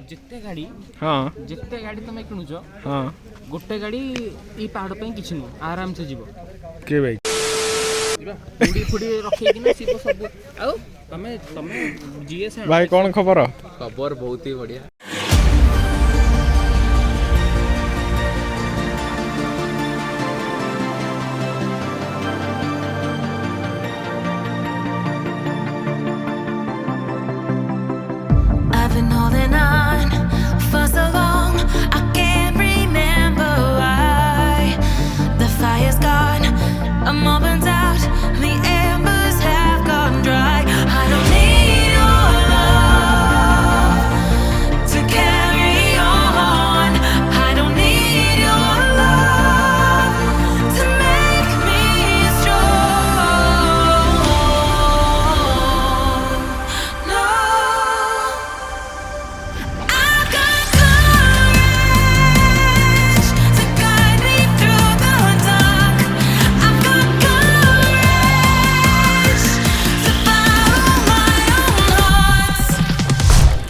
जिते गाड़ी जिते गाड़ी तुम किणुच गोटे गाड़ी ई पहाड़ पे किछि न आराम से जीवो के भाई फुडी फुडी रखे कि ना सीबो सब आउ तमे तमे जीएस भाई कौन खबर खबर बहुत ही बढ़िया